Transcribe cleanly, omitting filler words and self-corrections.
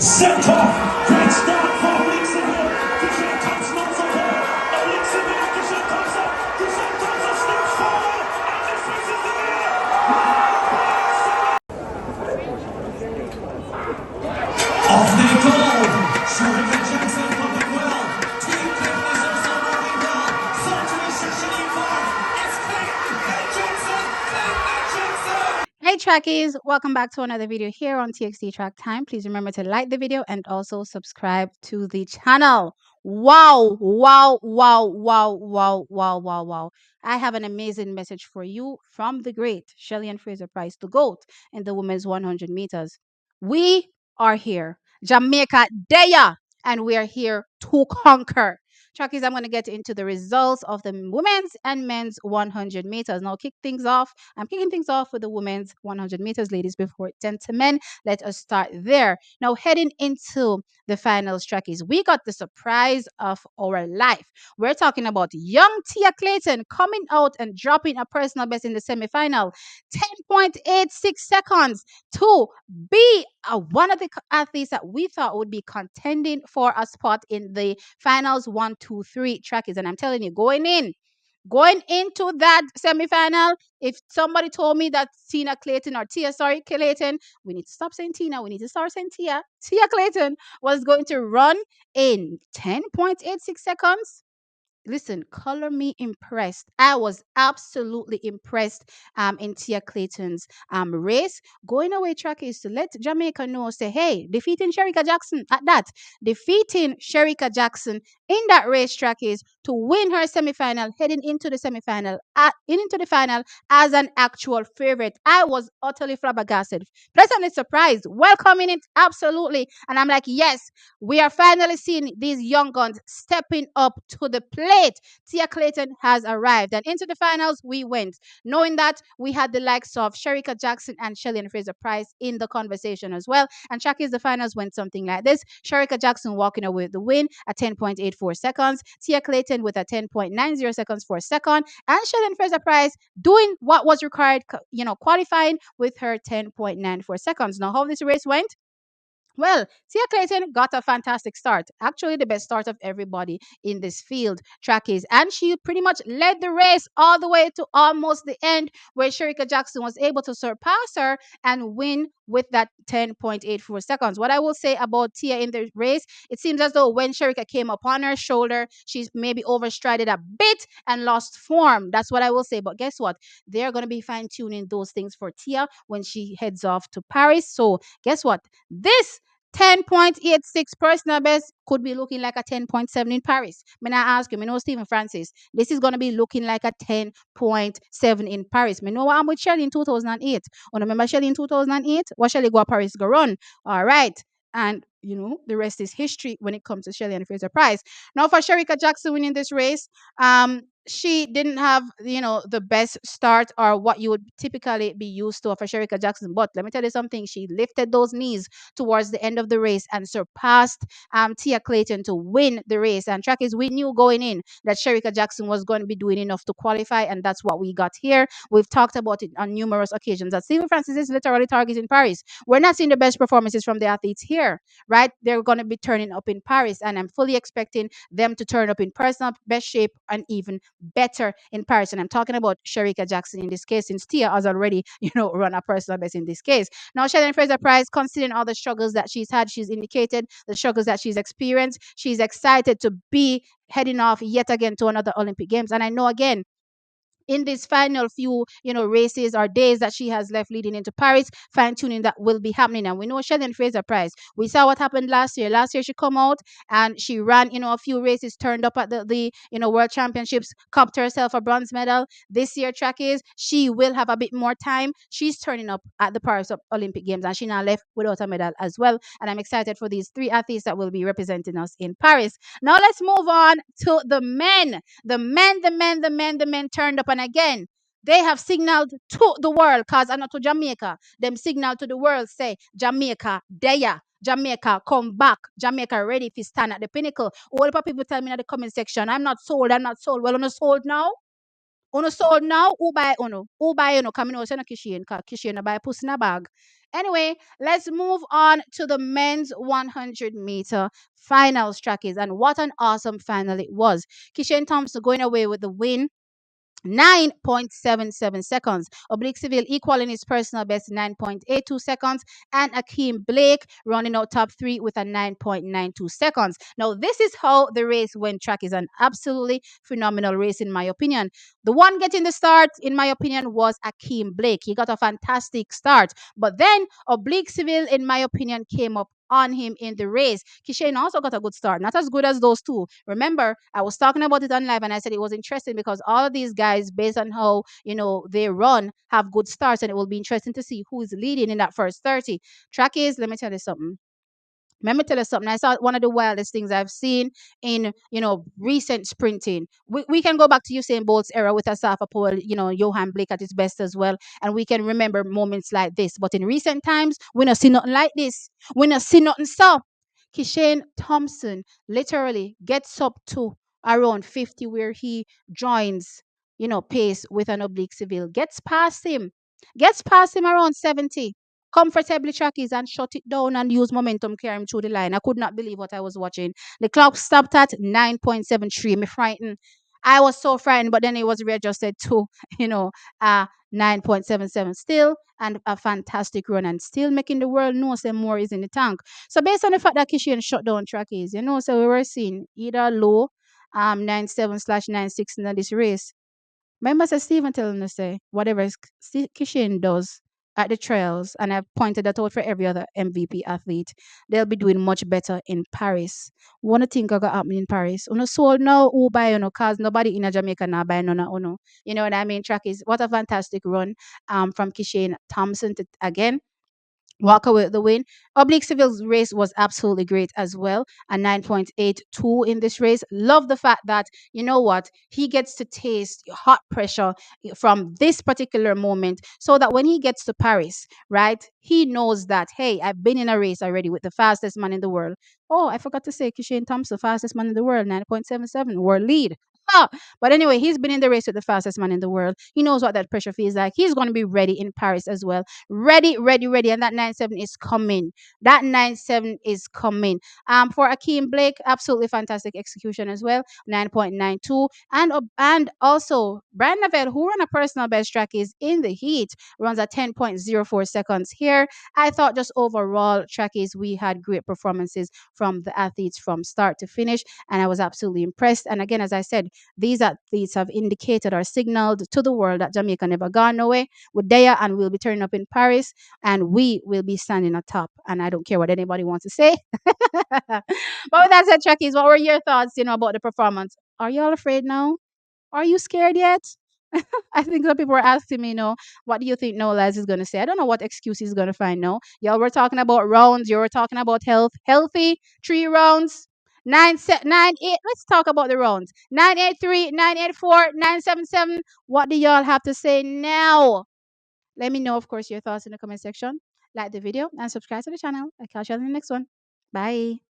Sent off. Great start for Blixenberg. Kishane comes not so well. Blixenberg, Kishane comes up. Kishane comes up, steps forward. And this is the air. Off they go. Shericka Jackson coming well. Team Clayton is also moving well. Third position, Shericka. It's Clayton Jackson. Clayton Jackson. Hey trackies, welcome back to another video here on TXT Track Time. Please remember to like the video and also subscribe to the channel. Wow, wow, wow, wow, wow, wow, wow, wow. I have an amazing message for you from the great Shelly and Fraser Price, the GOAT in the women's 100 meters. We are here. Jamaica, there, and we are here to conquer. Trackies, I'm going to get into the results of the women's and men's 100 meters. Now, I'm kicking things off with the women's 100 meters, ladies, before gentlemen. Let us start there. Now, heading into the finals, trackies, we got the surprise of our life. We're talking about young Tia Clayton coming out and dropping a personal best in the semifinal, 10.86 seconds to be one of the athletes that we thought would be contending for a spot in the finals 1, 2, 3 trackies. And I'm telling you, going into that semifinal, if somebody told me that Tia Clayton, we need to stop saying Tina, we need to start saying Tia Clayton was going to run in 10.86 seconds, listen, color me impressed. I was absolutely impressed in Tia Clayton's race. Going away track is to let Jamaica know, say, hey, defeating Shericka Jackson at that. Defeating Shericka Jackson in that race track is to win her semifinal, heading into the semifinal, into the final as an actual favorite. I was utterly flabbergasted, pleasantly surprised, welcoming it absolutely. And I'm like, yes, we are finally seeing these young guns stepping up to the plate. Tia Clayton has arrived, and into the finals we went, knowing that we had the likes of Shericka Jackson and Shelly and Fraser Price in the conversation as well. And Shakis, the finals went something like this: Shericka Jackson walking away with the win at 10.84 seconds, Tia Clayton with a 10.90 seconds for a second, and Shelly and Fraser Price doing what was required, qualifying with her 10.94 seconds. Now, how this race went? Well, Tia Clayton got a fantastic start. Actually, the best start of everybody in this field, trackies. And she pretty much led the race all the way to almost the end, where Shericka Jackson was able to surpass her and win with that 10.84 seconds. What I will say about Tia in the race, it seems as though when Shericka came upon her shoulder, she's maybe overstrided a bit and lost form. That's what I will say. But guess what? They're going to be fine tuning those things for Tia when she heads off to Paris. So, guess what? This 10.86 personal best could be looking like a 10.7 in Paris. When I ask you, know Stephen Francis, this is going to be looking like a 10.7 in Paris. Me know what I'm with Shelly in 2008. Remember Shelly in 2008? What Shelly go to Paris go run? All right. And the rest is history when it comes to Shelly and Fraser Price. Now for Shericka Jackson winning this race, she didn't have the best start or what you would typically be used to for Shericka Jackson. But let me tell you something: she lifted those knees towards the end of the race and surpassed Tia Clayton to win the race. And track is, we knew going in that Shericka Jackson was going to be doing enough to qualify, and that's what we got here. We've talked about it on numerous occasions that Stephen Francis is literally targeting Paris. We're not seeing the best performances from the athletes here, right? They're going to be turning up in Paris, and I'm fully expecting them to turn up in personal best shape and even better in Paris. And I'm talking about Shericka Jackson in this case, since Tia has already, run a personal best in this case. Now, Shannon Fraser Price, considering all the struggles that she's had, she's indicated the struggles that she's experienced. She's excited to be heading off yet again to another Olympic Games. And I know, again, in these final few races or days that she has left leading into Paris, fine tuning that will be happening. And we know Sheldon Fraser Price, we saw what happened last year. She come out and she ran a few races, turned up at the world championships, cupped herself a bronze medal. This year track is, she will have a bit more time. She's turning up at the Paris Olympic Games, and she now left without a medal as well. And I'm excited for these three athletes that will be representing us in Paris. Now let's move on to the men. The men turned up, and again, they have signaled to the world, cause I'm not to Jamaica. Them signal to the world, say Jamaica, there. Jamaica, come back. Jamaica ready to stand at the pinnacle. All the people tell me in the comment section, I'm not sold. Well, I'm not sold now. Uno sold now, who buy uno? Who buy uno? Coming out, no Kishane, Kishane buy puss in a bag. Anyway, let's move on to the men's 100-meter finals trackies. And what an awesome final it was. Kishane Thompson going away with the win, 9.77 seconds. Oblique Civil equaling his personal best, 9.82 seconds. And Akeem Blake running out top three with a 9.92 seconds. Now, this is how the race went. Track is an absolutely phenomenal race, in my opinion. The one getting the start, in my opinion, was Akeem Blake. He got a fantastic start. But then Oblique Civil, in my opinion, came up on him in the race. Kishane also got a good start, not as good as those two. Remember, I was talking about it on live and I said it was interesting because all of these guys, based on how, they run, have good starts, and it will be interesting to see who is leading in that first 30. Track is, let me tell you something. Let me tell you something. I saw one of the wildest things I've seen in, recent sprinting. We can go back to Usain Bolt's era with Asafa Powell, Johan Blake at his best as well. And we can remember moments like this. But in recent times, we not see nothing like this. We not see nothing so. Kishane Thompson literally gets up to around 50 where he joins, pace with an Oblique Civil. Gets past him around 70, comfortably trackies and shut it down and use momentum carry him through the line. I could not believe what I was watching. The clock stopped at 9.73. Me frightened. I was so frightened, but then it was readjusted to, you know, 9.77 still, and a fantastic run, and still making the world know some more is in the tank. So based on the fact that Kishian shut down trackies, so we were seeing either low 97/96 in this race. Remember, Sir Stephen telling us, say, whatever Kishin does at the trials, and I've pointed that out for every other MVP athlete, they'll be doing much better in Paris. One thing got happen in Paris. Uno sold now, who buy, cause nobody in a Jamaica now buy none of uno. You know what I mean? Track is what a fantastic run from Kishane Thompson to, again, walk away with the win. Oblique Civil's race was absolutely great as well. A 9.82 in this race. Love the fact that, you know what, he gets to taste hot pressure from this particular moment so that when he gets to Paris, right, he knows that, hey, I've been in a race already with the fastest man in the world. Oh, I forgot to say, Kishane Thompson, fastest man in the world, 9.77, world lead. Ha! But anyway, he's been in the race with the fastest man in the world. He knows what that pressure feels like. He's going to be ready in Paris as well. Ready, ready, ready. And that 9.7 is coming. That 9.7 is coming. For Akeem Blake, absolutely fantastic execution as well. 9.92. And also Brian Navel, who ran a personal best track, is in the heat, runs at 10.04 seconds here. I thought just overall trackies, we had great performances from the athletes from start to finish, and I was absolutely impressed. And again, as I said, these athletes have indicated or signaled to the world that Jamaica never gone nowhere. We're there and we'll be turning up in Paris, and we will be standing atop. And I don't care what anybody wants to say. But with that said, Chuckies, what were your thoughts, about the performance? Are y'all afraid now? Are you scared yet? I think some people are asking me, what do you think Nolas is going to say? I don't know what excuse he's going to find. No, y'all were talking about rounds. You were talking about healthy 3 rounds. 9 8. Let's talk about the rounds. 983, 984, 977. What do y'all have to say now? Let me know, of course, your thoughts in the comment section. Like the video and subscribe to the channel. I'll catch you on the next one. Bye.